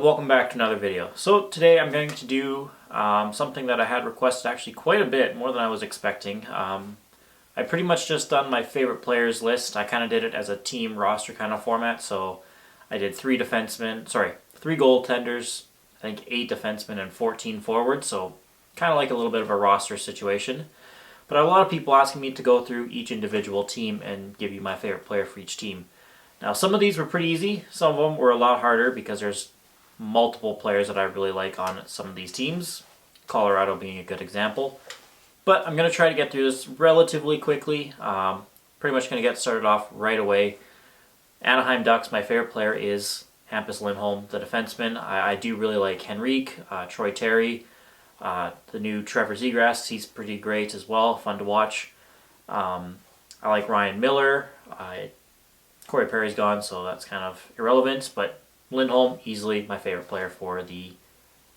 welcome back to another video. So today I'm going to do something that I had requested actually quite a bit, more than I was expecting. I pretty much just done my favorite players list. I kind of did it as a team roster kind of format, so I did 3 goaltenders, I think 8 defensemen and 14 forwards, so kind of like a little bit of a roster situation. But I have a lot of people asking me to go through each individual team and give you my favorite player for each team. Now, some of these were pretty easy. Some of them were a lot harder because there's multiple players that I really like on some of these teams, Colorado being a good example. But I'm going to try to get through this relatively quickly. Pretty much going to get started off right away. Anaheim Ducks, my favorite player is Hampus Lindholm, the defenseman. I do really like Henrique, Troy Terry, the new Trevor Zegras. He's pretty great as well, fun to watch. I like Ryan Miller. Corey Perry's gone, so that's kind of irrelevant, but Lindholm, easily my favorite player for the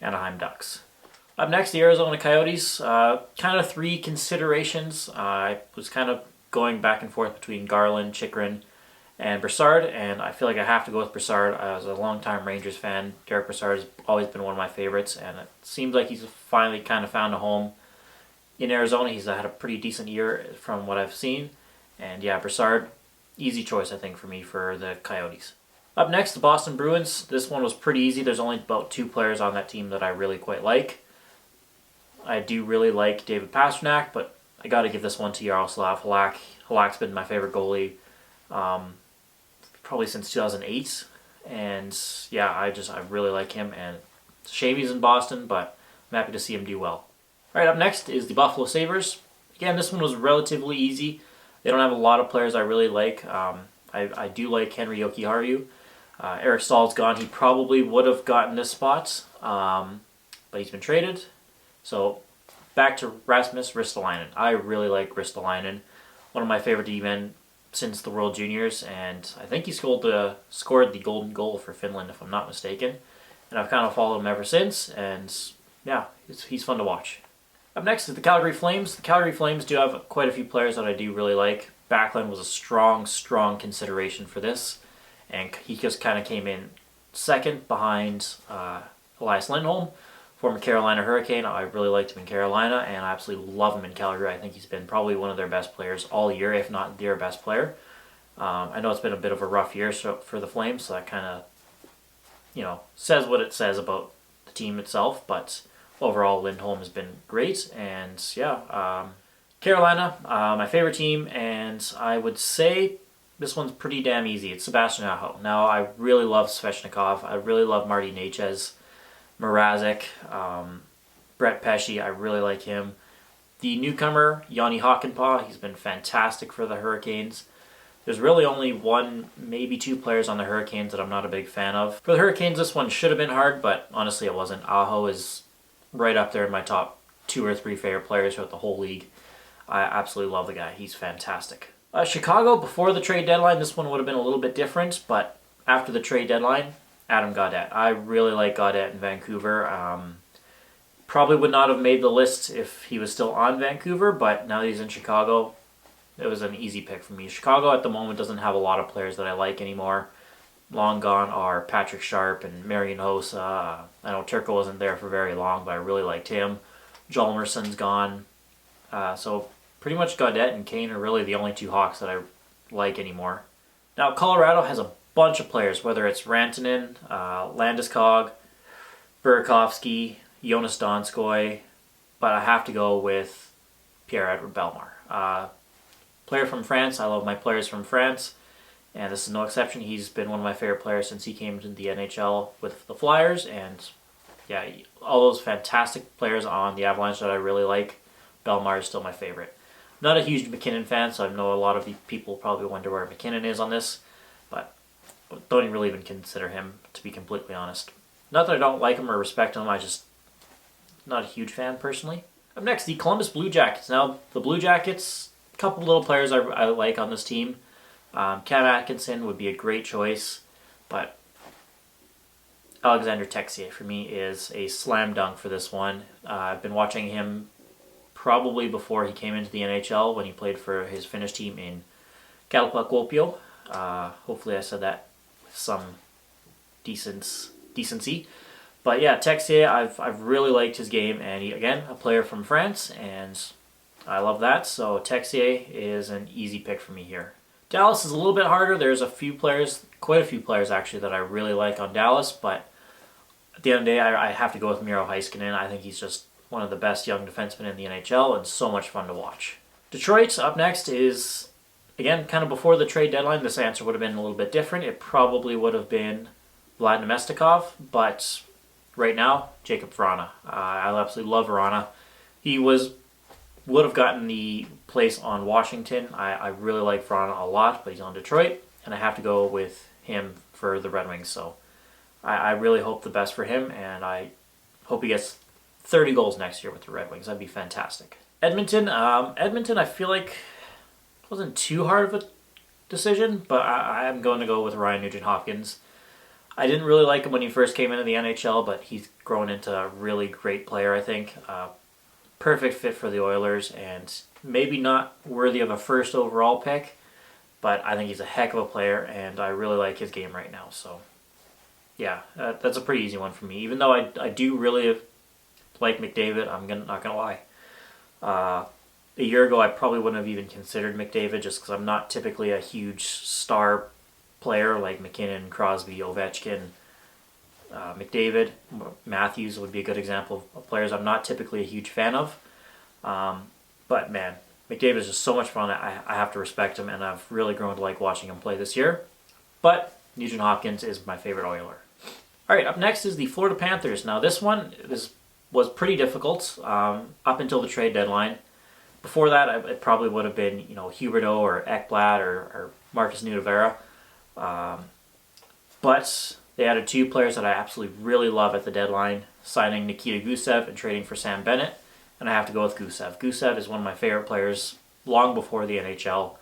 Anaheim Ducks. Up next, the Arizona Coyotes. Kind of 3 considerations. I was kind of going back and forth between Garland, Chychrun, and Brassard, and I feel like I have to go with Brassard. I was a longtime Rangers fan. Derek Brassard has always been one of my favorites, and it seems like he's finally kind of found a home in Arizona. He's had a pretty decent year from what I've seen, and yeah, Brassard, easy choice, I think, for me for the Coyotes. Up next, the Boston Bruins. This one was pretty easy. There's only about 2 players on that team that I really quite like. I do really like David Pastrnak, but I got to give this one to Yaroslav Halak. Halak's been my favorite goalie probably since 2008. And yeah, I really like him. And it's a shame he's in Boston, but I'm happy to see him do well. All right, up next is the Buffalo Sabres. Again, this one was relatively easy. They don't have a lot of players I really like. I do like Henri Jokiharju. Eric Stahl's gone. He probably would have gotten this spot, but he's been traded. So back to Rasmus Ristolainen. I really like Ristolainen. One of my favorite D-men since the World Juniors, and I think he scored the golden goal for Finland, if I'm not mistaken. And I've kind of followed him ever since, and yeah, he's fun to watch. Up next is the Calgary Flames. The Calgary Flames do have quite a few players that I do really like. Backlund was a strong consideration for this, and he just kind of came in second behind Elias Lindholm, former Carolina Hurricane. I really liked him in Carolina, and I absolutely love him in Calgary. I think he's been probably one of their best players all year, if not their best player. I know it's been a bit of a rough year for the Flames, so that kind of, says what it says about the team itself, but overall, Lindholm has been great, and yeah, Carolina, my favorite team, and I would say this one's pretty damn easy. It's Sebastian Aho. Now, I really love Svechnikov. I really love Marty Necas, Mrazek, Brett Pesce. I really like him. The newcomer, Jani Hakanpää, he's been fantastic for the Hurricanes. There's really only 1, maybe 2 players on the Hurricanes that I'm not a big fan of. For the Hurricanes, this one should have been hard, but honestly, it wasn't. Aho is right up there in my top 2 or 3 favorite players throughout the whole league. I absolutely love the guy. He's fantastic. Chicago, before the trade deadline, this one would have been a little bit different, but after the trade deadline, Adam Gaudette. I really like Gaudette in Vancouver. Probably would not have made the list if he was still on Vancouver, but now that he's in Chicago, it was an easy pick for me. Chicago at the moment doesn't have a lot of players that I like anymore. Long gone are Patrick Sharp and Marian Hossa. I know Turco wasn't there for very long, but I really liked him. Hjalmarsson's gone. So pretty much Gaudette and Kane are really the only 2 Hawks that I like anymore. Now, Colorado has a bunch of players, whether it's Rantanen, Landeskog, Burakovsky, Jonas Donskoy, but I have to go with Pierre-Edouard Bellemare. Player from France. I love my players from France, and this is no exception. He's been one of my favorite players since he came to the NHL with the Flyers, and yeah, all those fantastic players on the Avalanche that I really like. Bellemare is still my favorite. Not a huge McKinnon fan, so I know a lot of people probably wonder where McKinnon is on this, but don't really even consider him, to be completely honest. Not that I don't like him or respect him, I just not a huge fan personally. Up next, the Columbus Blue Jackets. Now, the Blue Jackets, a couple little players I like on this team. Cam Atkinson would be a great choice, but Alexander Texier for me is a slam dunk for this one. I've been watching him probably before he came into the NHL when he played for his Finnish team in Kallpak Kuopio. Hopefully I said that with some decent decency. But yeah, Texier, I've really liked his game, and he, again, a player from France, and I love that. So Texier is an easy pick for me here. Dallas is a little bit harder. There's a few players, quite a few players actually, that I really like on Dallas, but at the end of the day, I have to go with Miro Heiskanen. I think he's just one of the best young defensemen in the NHL and so much fun to watch. Detroit up next is, again, kind of before the trade deadline. This answer would have been a little bit different. It probably would have been Vlad Nemestikov, but right now, Jacob Vrana. I absolutely love Vrana. He would have gotten the place on Washington. I really like Vrana a lot, but he's on Detroit, and I have to go with him for the Red Wings. So I really hope the best for him, and I hope he gets 30 goals next year with the Red Wings. That'd be fantastic. Edmonton, I feel like wasn't too hard of a decision, but I'm going to go with Ryan Nugent-Hopkins. I didn't really like him when he first came into the NHL, but he's grown into a really great player, I think. Perfect fit for the Oilers, and maybe not worthy of a first overall pick, but I think he's a heck of a player, and I really like his game right now. So yeah, that's a pretty easy one for me. Even though I do really like McDavid, not gonna lie. A year ago, I probably wouldn't have even considered McDavid just because I'm not typically a huge star player like McKinnon, Crosby, Ovechkin, McDavid. Matthews would be a good example of players I'm not typically a huge fan of. But man, McDavid is just so much fun. I have to respect him, and I've really grown to like watching him play this year. But Nugent Hopkins is my favorite Oiler. All right, up next is the Florida Panthers. Now this was pretty difficult up until the trade deadline. Before that, it probably would have been Huberdeau or Ekblad or Marcus Nudivera. But they added two players that I absolutely really love at the deadline, signing Nikita Gusev and trading for Sam Bennett. And I have to go with Gusev. Gusev is one of my favorite players long before the NHL,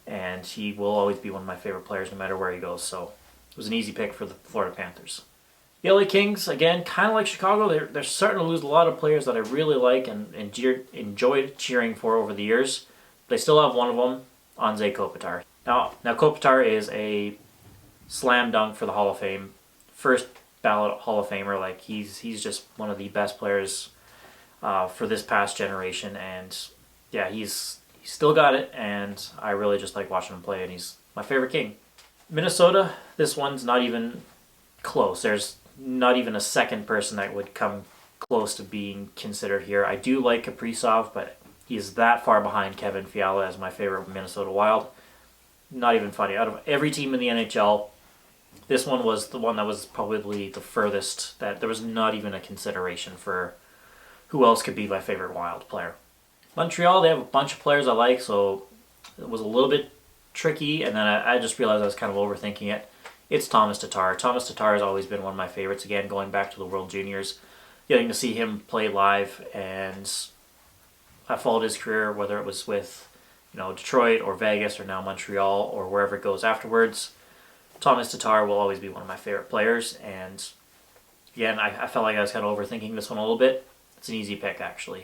and he will always be one of my favorite players no matter where he goes. So it was an easy pick for the Florida Panthers. The LA Kings, again, kind of like Chicago, they're starting to lose a lot of players that I really like and enjoyed cheering for over the years. They still have one of them, Anze Kopitar. Now Kopitar is a slam dunk for the Hall of Fame. First ballot Hall of Famer. Like he's just one of the best players for this past generation, and yeah, he's still got it, and I really just like watching him play, and he's my favorite King. Minnesota, this one's not even close. There's not even a second person that would come close to being considered here. I do like Kaprizov, but he's that far behind Kevin Fiala as my favorite Minnesota Wild. Not even funny. Out of every team in the NHL, this one was the one that was probably the furthest, that there was not even a consideration for who else could be my favorite Wild player. Montreal, they have a bunch of players I like, so it was a little bit tricky, and then I just realized I was kind of overthinking it. It's Thomas Tatar. Thomas Tatar has always been one of my favorites, again, going back to the World Juniors. Getting to see him play live, and I followed his career, whether it was with Detroit or Vegas or now Montreal or wherever it goes afterwards. Thomas Tatar will always be one of my favorite players, and again, I felt like I was kind of overthinking this one a little bit. It's an easy pick, actually.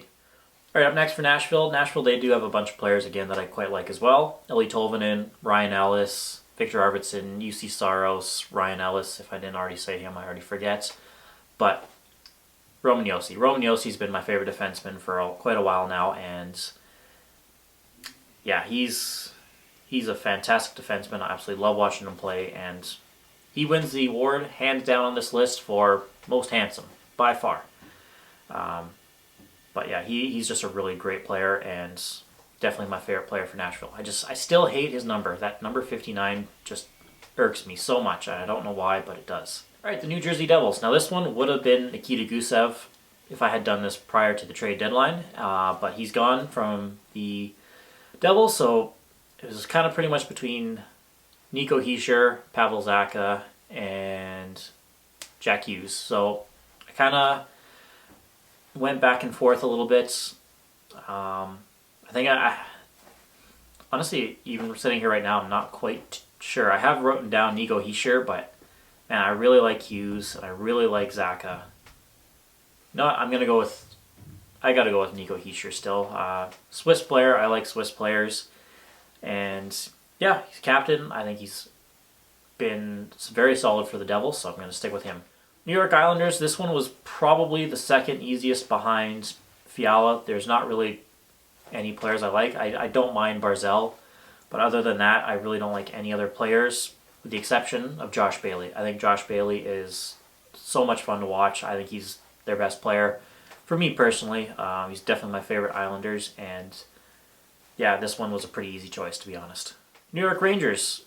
All right, up next for Nashville. Nashville, they do have a bunch of players, again, that I quite like as well. Eli Tolvanen, Ryan Ellis, Victor Arvidsson, UC Saros, Ryan Ellis. If I didn't already say him, I already forget. But Roman Josi. Roman Josi's been my favorite defenseman for quite a while now, and yeah, he's a fantastic defenseman. I absolutely love watching him play, and he wins the award, hands down on this list, for most handsome, by far. But yeah, he's just a really great player, and definitely my favorite player for Nashville. I still hate his number. That number 59 just irks me so much. I don't know why, but it does. All right, the New Jersey Devils. Now this one would have been Nikita Gusev if I had done this prior to the trade deadline, but he's gone from the Devils, so it was kind of pretty much between Nico Hischier, Pavel Zacha, and Jack Hughes. So I kind of went back and forth a little bit. I think I honestly, even sitting here right now, I'm not quite sure. I have written down Nico Hischier, but man, I really like Hughes, and I really like Zacha. No, I gotta go with Nico Hischier still. Swiss player, I like Swiss players. And yeah, he's captain. I think he's been very solid for the Devils, so I'm going to stick with him. New York Islanders, this one was probably the second easiest behind Fiala. There's not really any players I like. I don't mind Barzal, but other than that, I really don't like any other players, with the exception of Josh Bailey. I think Josh Bailey is so much fun to watch. I think he's their best player. For me personally, he's definitely my favorite Islanders, and yeah, this one was a pretty easy choice, to be honest. New York Rangers.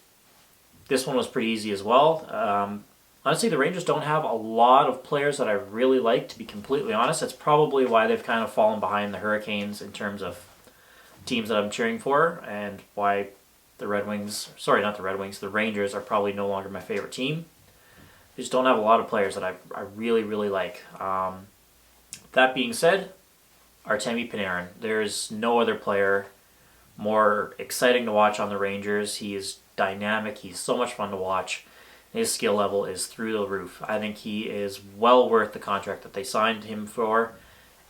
This one was pretty easy as well. Honestly, the Rangers don't have a lot of players that I really like, to be completely honest. That's probably why they've kind of fallen behind the Hurricanes in terms of teams that I'm cheering for, and why the the Rangers are probably no longer my favorite team. They just don't have a lot of players that I really, really like. That being said, Artemi Panarin. There's no other player more exciting to watch on the Rangers. He is dynamic. He's so much fun to watch. His skill level is through the roof. I think he is well worth the contract that they signed him for,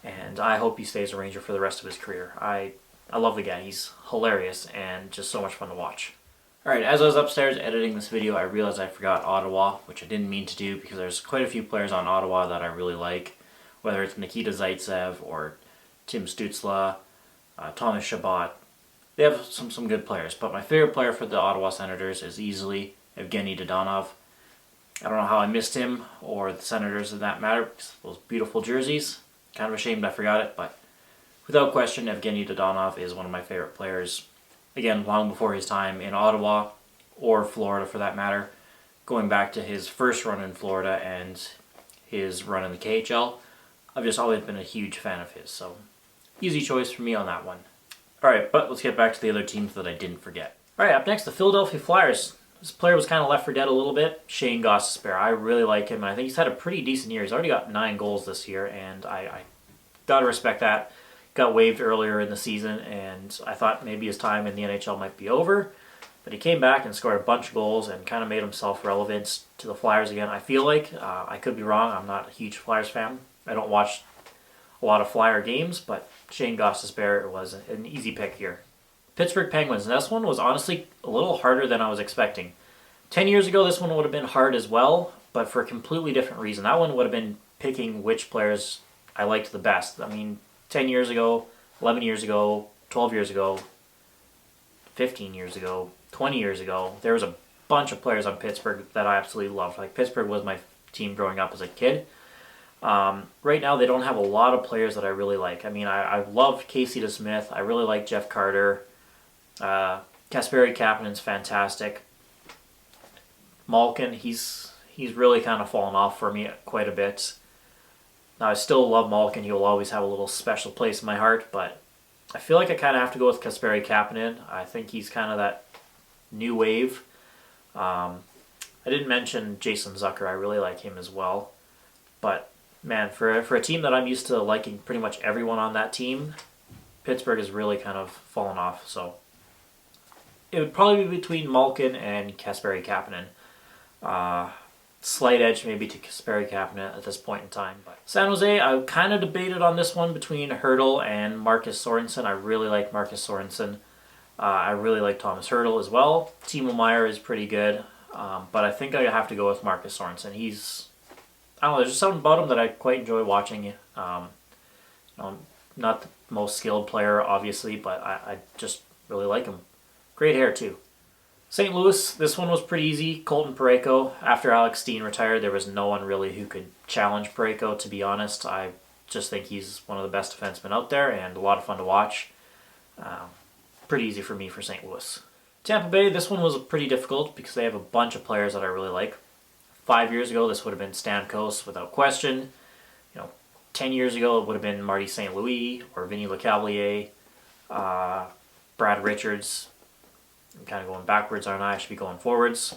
and I hope he stays a Ranger for the rest of his career. I love the guy. He's hilarious and just so much fun to watch. Alright, as I was upstairs editing this video, I realized I forgot Ottawa, which I didn't mean to do because there's quite a few players on Ottawa that I really like, whether it's Nikita Zaitsev or Tim Stützle, Thomas Chabot. They have some good players, but my favorite player for the Ottawa Senators is easily Evgeny Dodonov. I don't know how I missed him, or the Senators in that matter, because those beautiful jerseys. Kind of ashamed I forgot it, but without question, Evgeny Dodonov is one of my favorite players. Again, long before his time in Ottawa, or Florida for that matter, going back to his first run in Florida and his run in the KHL, I've just always been a huge fan of his, so easy choice for me on that one. Alright, but let's get back to the other teams that I didn't forget. Alright, up next, the Philadelphia Flyers. This player was kind of left for dead a little bit, Shane Gostisbehere. I really like him, and I think he's had a pretty decent year. He's already got 9 goals this year, and I gotta respect that. Got waived earlier in the season, and I thought maybe his time in the NHL might be over, but he came back and scored a bunch of goals and kind of made himself relevant to the Flyers again. I feel like, I could be wrong, I'm not a huge Flyers fan. I don't watch a lot of Flyer games, but Shane Gostisbehere was an easy pick here. Pittsburgh Penguins. And this one was honestly a little harder than I was expecting. 10 years ago, this one would have been hard as well, but for a completely different reason. That one would have been picking which players I liked the best. I mean, 10 years ago, 11 years ago, 12 years ago, 15 years ago, 20 years ago, there was a bunch of players on Pittsburgh that I absolutely loved. Like, Pittsburgh was my team growing up as a kid. Right now, they don't have a lot of players that I really like. I mean, I love Casey DeSmith. I really like Jeff Carter. Kasperi Kapanen's fantastic. Malkin, he's really kind of fallen off for me quite a bit. Now, I still love Malkin. He will always have a little special place in my heart, but I feel like I kind of have to go with Kasperi Kapanen. I think he's kind of that new wave. I didn't mention Jason Zucker. I really like him as well. But, man, for a team that I'm used to liking pretty much everyone on that team, Pittsburgh has really kind of fallen off, so it would probably be between Malkin and Kasperi Kapanen. Slight edge maybe to Kasperi Kapanen at this point in time. But San Jose, I kind of debated on this one between Hertl and Marcus Sorensen. I really like Marcus Sorensen. I really like Thomas Hertl as well. Timo Meier is pretty good, but I think I have to go with Marcus Sorensen. I don't know, there's just something about him that I quite enjoy watching. Not the most skilled player, obviously, but I just really like him. Great hair, too. St. Louis, this one was pretty easy. Colton Parayko. After Alex Steen retired, there was no one really who could challenge Parayko, to be honest. I just think he's one of the best defensemen out there and a lot of fun to watch. Pretty easy for me for St. Louis. Tampa Bay, this one was pretty difficult because they have a bunch of players that I really like. 5 years ago, this would have been Stamkos without question. 10 years ago, it would have been Marty St. Louis or Vinny Lecavalier, Brad Richards. I'm kind of going backwards, aren't I? I should be going forwards.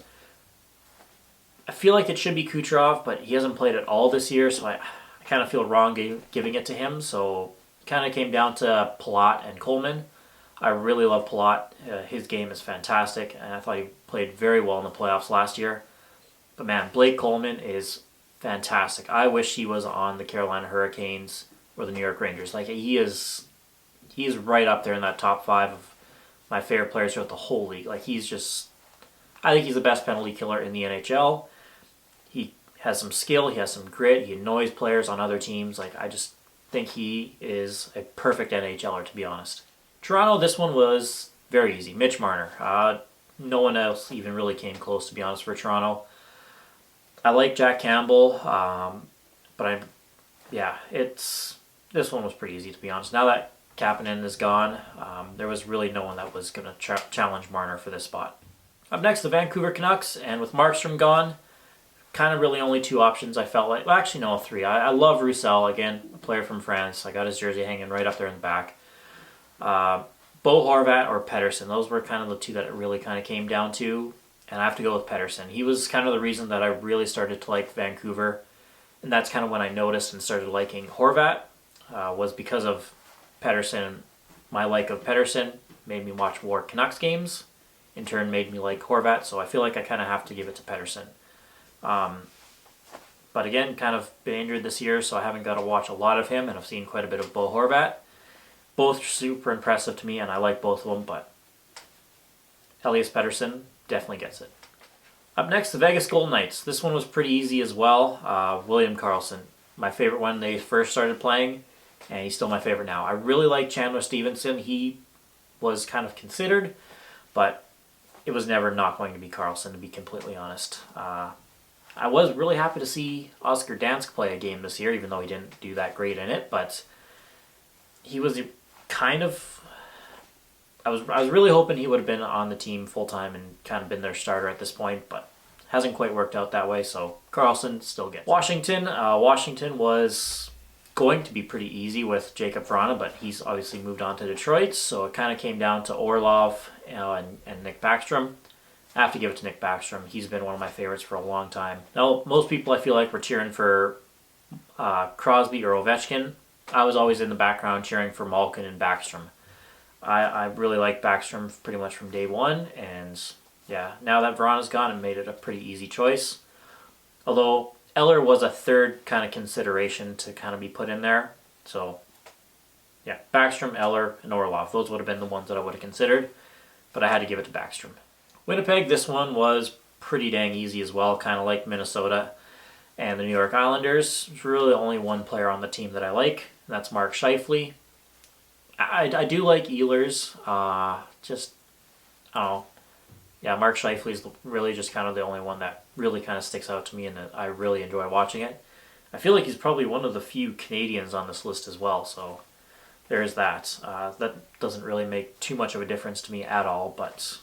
I feel like it should be Kucherov, but he hasn't played at all this year, so I kind of feel wrong giving it to him. So it kind of came down to Palat and Coleman. I really love Palat. His game is fantastic, and I thought he played very well in the playoffs last year. But man, Blake Coleman is fantastic. I wish he was on the Carolina Hurricanes or the New York Rangers. Like, he's right up there in that top 5 of my favorite players throughout the whole league. Like, I think he's the best penalty killer in the NHL. He has some skill, he has some grit, he annoys players on other teams. Like, I just think he is a perfect NHLer, to be honest. Toronto, this one was very easy. Mitch Marner. No one else even really came close, to be honest, for Toronto. I like Jack Campbell, but this one was pretty easy, to be honest. Now that Kapanen is gone, there was really no one that was going to challenge Marner for this spot. Up next, the Vancouver Canucks, and with Markstrom gone, kind of really only two options I felt like. Well, actually, no, three. I love Roussel, again, a player from France. I got his jersey hanging right up there in the back. Bo Horvat or Pettersson. Those were kind of the two that it really kind of came down to. And I have to go with Pettersson. He was kind of the reason that I really started to like Vancouver. And that's kind of when I noticed and started liking Horvat. Was because of Pettersson. My like of Pettersson made me watch more Canucks games. In turn made me like Horvat. So I feel like I kind of have to give it to Pettersson. But again, kind of been injured this year, so I haven't got to watch a lot of him. And I've seen quite a bit of Bo Horvat. Both super impressive to me, and I like both of them, but Elias Pettersson definitely gets it. Up next, the Vegas Golden Knights. This one was pretty easy as well. William Karlsson, my favorite when they first started playing, and he's still my favorite now. I really like Chandler Stevenson. He was kind of considered, but it was never not going to be Karlsson, to be completely honest. I was really happy to see Oscar Dansk play a game this year, even though he didn't do that great in it, but he was kind of... I was really hoping he would have been on the team full-time and kind of been their starter at this point, but hasn't quite worked out that way, so Karlsson still gets it. Washington. Washington was going to be pretty easy with Jacob Vrana, but he's obviously moved on to Detroit, so it kind of came down to Orlov and Nick Backstrom. I have to give it to Nick Backstrom. He's been one of my favorites for a long time. Now, most people I feel like were cheering for Crosby or Ovechkin. I was always in the background cheering for Malkin and Backstrom. I really like Backstrom pretty much from day one, and yeah, now that Vrana's gone, it made it a pretty easy choice. Although Eller was a third kind of consideration to kind of be put in there. So yeah, Backstrom, Eller, and Orlov. Those would have been the ones that I would have considered, but I had to give it to Backstrom. Winnipeg, this one was pretty dang easy as well, kind of like Minnesota and the New York Islanders. There's really only one player on the team that I like, and that's Mark Scheifele. I do like Ehlers. I don't know. Yeah, Mark Scheifele is really just kind of the only one that really kind of sticks out to me, and I really enjoy watching it. I feel like he's probably one of the few Canadians on this list as well, so there's that. That doesn't really make too much of a difference to me at all, but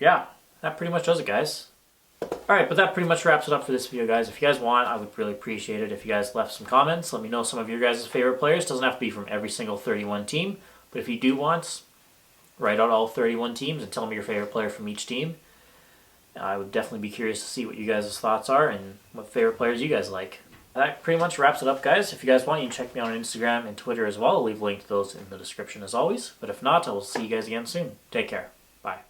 yeah, that pretty much does it, guys. Alright, but that pretty much wraps it up for this video, guys. If you guys want, I would really appreciate it if you guys left some comments. Let me know some of your guys' favorite players. Doesn't have to be from every single 31 team, but if you do want, write out all 31 teams and tell me your favorite player from each team. I would definitely be curious to see what you guys' thoughts are and what favorite players you guys like. That pretty much wraps it up, guys. If you guys want, you can check me out on Instagram and Twitter as well. I'll leave a link to those in the description as always. But if not, I will see you guys again soon. Take care. Bye.